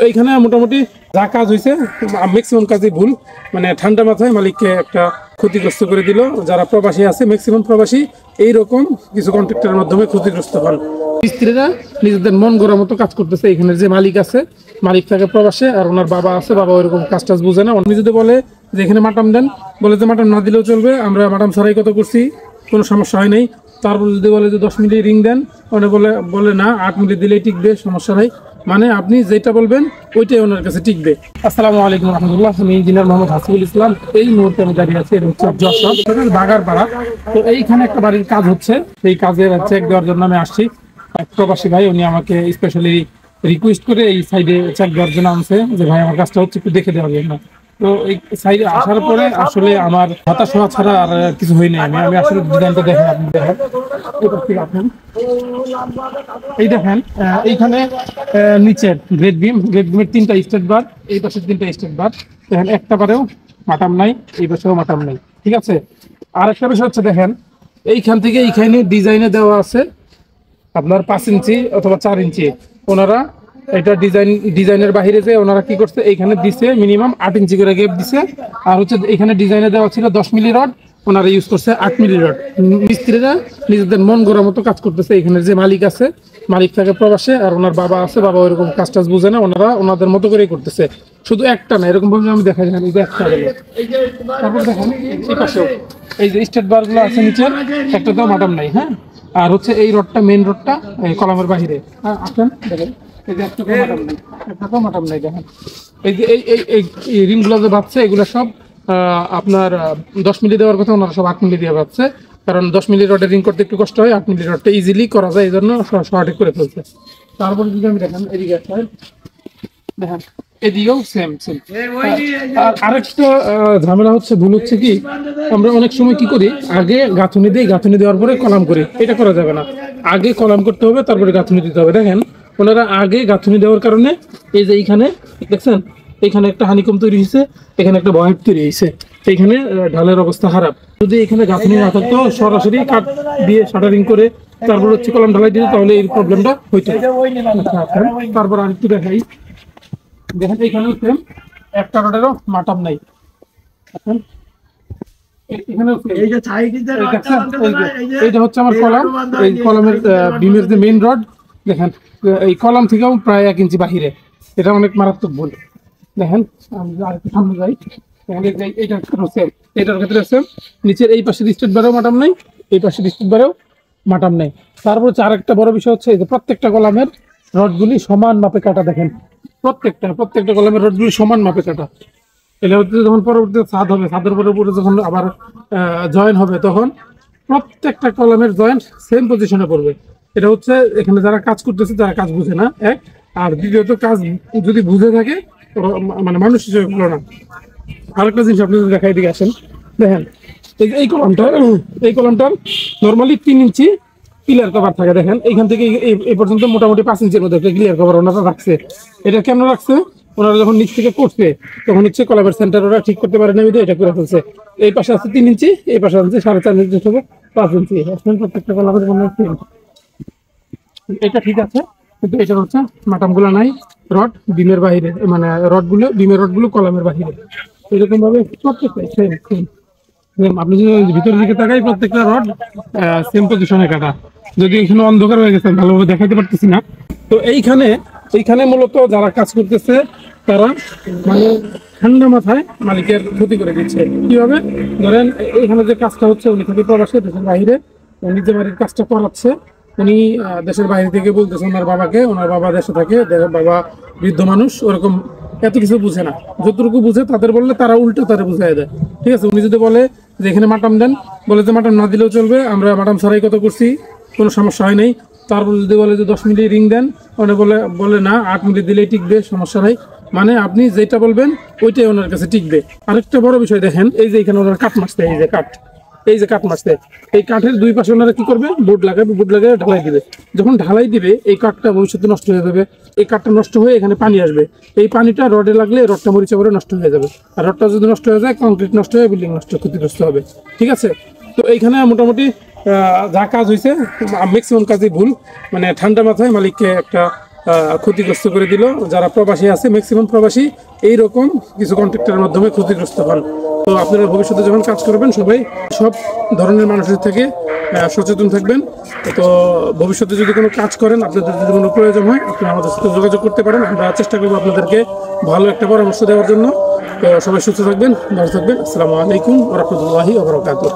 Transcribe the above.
এইখানে মোটামুটি যা কাজ হয়েছে ম্যাক্সিমাম কাজই ভুল, মানে ঠান্ডা মাথায় মালিককে একটা ক্ষতিগ্রস্ত করে দিল। যারা প্রবাসী আছে ম্যাক্সিমাম প্রবাসী এইরকম কিছু কন্ট্রাক্টরের মাধ্যমে ক্ষতিগ্রস্ত হন। মিস্ত্রিরা নিজেদের মন গড়ার মতো কাজ করতেছে। এখানে যে মালিক আছে, মালিক থাকে প্রবাসে, আর ওনার বাবা আছে, বাবা ওইরকম কাজ টাজ বুঝে না। উনি যদি বলে যে এখানে মাটাম দেন, বলে যে মাটাম না দিলেও চলবে, আমরা মাটাম ছাড়াই কত করছি, কোনো সমস্যা হয় নাই। তারপর যদি বলে যে 10 মিলি রিং দেন, উনি বলে না 8 মিলি দিলেই টিকবে, সমস্যা নাই। মানে আপনি যেটা বলবেন ওইটাই ওনার কাছে টিকবে। আসসালামু আলাইকুম রহমতুল্লাহ, আমি ইঞ্জিনিয়ার মোহাম্মদ হাসিবুল ইসলাম। এই মুহূর্তে আমি দাঁড়িয়ে আছি, এটা হচ্ছে যশোর বাগারপাড়া। তো এইখানে একটা বাড়ির কাজ হচ্ছে, সেই কাজের চেক দেওয়ার জন্য আমি আসছি। এক প্রবাসী ভাই, উনি আমাকে স্পেশালি রিকোয়েস্ট করে এই সাইডে চেক দেওয়ার জন্য আনছে, যে ভাই আমার কাজটা হচ্ছে একটু দেখে দেওয়ার জন্য। তো এই সাইডে আসার পরে আসলে আমার হতাশ হওয়া ছাড়া আর কিছু হয়নি। আমি আসলে ডিজাইনটা দেখেন, আপনি দেখেন, এই দেখেন এইখানে নিচের গ্রেড বিমের 3টা স্টেট বার, এই পাশের 3টা স্টেট বার দেখেন, একটা বারেও মাটাম নাই, এই পাশেও মাটাম নাই, ঠিক আছে। আর একটা বিষয় হচ্ছে দেখেন, এইখান থেকে এইখানে ডিজাইনে দেওয়া আছে আপনার 5 ইঞ্চি অথবা 4 ইঞ্চি। ওনারা এটা ডিজাইনের বাইরে যে ওনারা কি করছে, এইখানে দিছে মিনিমাম 8 ইঞ্চি করে গ্যাপ দিছে। আর হচ্ছে এখানে ডিজাইনে দেওয়া ছিল 10 মিলি রড, ওনারা ইউজ করছে 8 মিলি রড। মিস্ত্রিরা নিজেদের মন গড়ার মতো কাজ করতেছে। এখানে যে মালিক আছে, মালিক থাকে প্রবাসে, আর ওনার বাবা আছে, বাবা ওইরকম কাজ টাজ বুঝে না। ওনারা ওনাদের মতো করেই করতেছে, শুধু একটা না, এরকম ভাবে আমি দেখা যায় একটা গেল। তারপর দেখেন এই পাশেও এই যে স্টেট বার গুলো আছে নিচের, একটাতেও মাটাম নাই। হ্যাঁ, আর হচ্ছে এই রডটা, মেইন রডটা কলামের বাহিরে আসেন দেখেন, এই যে একটাতেও মাটাম নাই দেখেন। এই যে এই রিং গুলো যে বাঁধছে, এগুলো সব আপনার 10 মিলি দেওয়ার কথা, ওনারা সব 8 মিলি দিয়ে বাঁধছে। কারণ 10 মিলি রডের রিং করতে একটু কষ্ট হয়, 8 মিলি রডটা ইজিলি করা যায়, এই জন্য শর্টে করে ফেলছে। তারপরে যদি আমি দেখেন এদিকে আসেন, দেখেন এদিকেও সেম। আর আরেকটা ঝামেলা হচ্ছে, ভুল হচ্ছে কি, আমরা অনেক সময় কি করি, আগে গাঁথুনি দিই, গাঁথুনি দেওয়ার পরে কলাম করি। এটা করা যাবে না, আগে কলাম করতে হবে, তারপরে গাঁথুনি দিতে হবে। দেখেন ওনারা আগে গাঁথুনি দেওয়ার কারণে এই যে এইখানে দেখছেন, এখানে একটা হানিকম তৈরি হয়েছে, এখানে একটা ভয়েড তৈরি হয়েছে, এইখানে ঢালের অবস্থা খারাপ। যদি এখানে গাঁথুনি না থাকতো, সরাসরি কাঠ দিয়ে শাটারিং করে তারপর হচ্ছে কলাম ঢালাই দিত, তাহলে এই প্রবলেমটা হইতো। তারপর আরেকটু দেখাই, দেখেন এইখানে সেম, একটা রডেরও মাটাম নাই। এইটা হচ্ছে আমার কলাম, এই কলামের বিমের যে মেইন রড দেখেন, এই কলাম থেকেও প্রায় 1 ইঞ্চি বাহিরে। এটা অনেক মারাত্মক ভুল। দেখেন আমি আরেকটু সামনে যাই, এইটার ক্ষেত্রে সেম, নিচের এই পাশের স্টেট বারেও মাটাম নাই, এই পাশের স্টেট বারেও মাটাম নাই। তারপর হচ্ছে আরেকটা বড় বিষয় হচ্ছে, যে প্রত্যেকটা কলামের রডগুলি সমান মাপে কাটা। দেখেন প্রত্যেকটা কলামের রডগুলি সমান মাপে কাটা। এটা হচ্ছে যখন পরবর্তীতে ছাদ হবে, ছাদের পরে যখন আবার জয়েন হবে, তখন প্রত্যেকটা কলামের জয়েন্ট সেম পজিশনে পড়বে। এটা হচ্ছে এখানে যারা কাজ করতেছে, যারা কাজ বুঝে না, এক। আর দ্বিতীয়ত, কাজ যদি বুঝে থাকে, মানে মানুষ হিসেবে ভালো না। আরেকটা জিনিস আপনি যদি দেখাই, দিকে আসেন, দেখেন এই কলামটার নর্মালি 3 ইঞ্চি ক্লিয়ার কভার থাকে। দেখেন এইখান থেকে এই পর্যন্ত মোটামুটি 5 ইঞ্চির মধ্যে একটা ক্লিয়ার কভার ওনারা রাখছে। এটা কেন রাখছে, ওনারা যখন নিচ থেকে করছে, তখন হচ্ছে কলামের সেন্টার ওরা ঠিক করতে পারে না, এটা করে ফেলছে। এই পাশে আছে 3 ইঞ্চি, এই পাশে আছে 4.5 ইঞ্চি থেকে 5 ইঞ্চি। প্রত্যেকটা কলামের মনে হচ্ছে এটা ঠিক আছে, কিন্তু এটা হচ্ছে মাটাম গুলা নাই, রড বিমের বাহিরে, মানে বিমের রডগুলো কলামের বাহিরে। এরকম ভাবে প্রত্যেকটা সেম। আপনি যদি ভিতরের দিকে তাকাই, প্রত্যেকটা রড সেম পজিশনে কাটা। যদি এখানে অন্ধকার হয়ে গেছে, ভালোভাবে দেখাতে পারতেছি না। তো এইখানে মূলত যারা কাজ করতেছে, তারা মানে ঠান্ডা মাথায় মালিকের ক্ষতি করে দিচ্ছে। কিভাবে, ধরেন এখানে যে কাজটা হচ্ছে, উনি থেকে প্রবাসে, দেশের বাইরে নিজের বাড়ির কাজটা করাচ্ছে। উনি দেশের বাইরে থেকে বলতেছে ওনার বাবাকে, ওনার বাবা দেশে থাকে, বাবা বৃদ্ধ মানুষ, ওরকম এত কিছু বুঝে না। যতটুকু বুঝে তাদের বললে তারা উল্টো তারা বুঝাই দেয়, ঠিক আছে। উনি যদি বলে যে এখানে মাটাম দেন, বলে যে মাটাম না দিলেও চলবে, আমরা মাটাম ছাড়াই কত করছি, কোনো সমস্যা হয় নাই। তারপর যদি বলে যে 10 মিলি রিং দেন, উনি বলে না 8 মিলি দিলেই টিকবে, সমস্যা নাই। মানে আপনি যেটা বলবেন ওইটাই ওনার কাছে টিকবে। আরেকটা বড় বিষয় দেখেন, এই যে এখানে ওনার কাঠ মারছে, এই যে কাঠ মারছে, এই কাঠের দুই পাশে ওনারা কি করবে, বোর্ড লাগিয়ে ঢালাই দিবে। যখন ঢালাই দিবে, এই কাঠটা ভবিষ্যতে নষ্ট হয়ে যাবে। এই কাঠটা নষ্ট হয়ে এখানে পানি আসবে, এই পানিটা রডে লাগলে রডটা মরিচা করে নষ্ট হয়ে যাবে। আর রডটা যদি নষ্ট হয়ে যায়, কংক্রিট নষ্ট হয়ে বিল্ডিং নষ্ট, ক্ষতিগ্রস্ত হবে, ঠিক আছে। তো এইখানে মোটামুটি যা কাজ হয়েছে ম্যাক্সিমাম কাজই ভুল, মানে ঠান্ডা মাথায় মালিককে একটা ক্ষতিগ্রস্ত করে দিল। যারা প্রবাসী আছে ম্যাক্সিমাম প্রবাসী এইরকম কিছু কন্ট্রাক্টরের মাধ্যমে ক্ষতিগ্রস্ত হন। তো আপনারা ভবিষ্যতে যখন কাজ করবেন সবাই সব ধরনের মানুষের থেকে সচেতন থাকবেন। তো ভবিষ্যতে যদি কোনো কাজ করেন, আপনাদের যদি কোনো প্রয়োজন হয়, আপনারা আমাদের সাথে যোগাযোগ করতে পারেন। আমরা চেষ্টা করবো আপনাদেরকে ভালো একটা পরামর্শ দেওয়ার জন্য। তো সবাই সুস্থ থাকবেন, ভালো থাকবেন। আসসালামু আলাইকুম ওয়া রাহমাতুল্লাহি ওয়া বারাকাতুহু।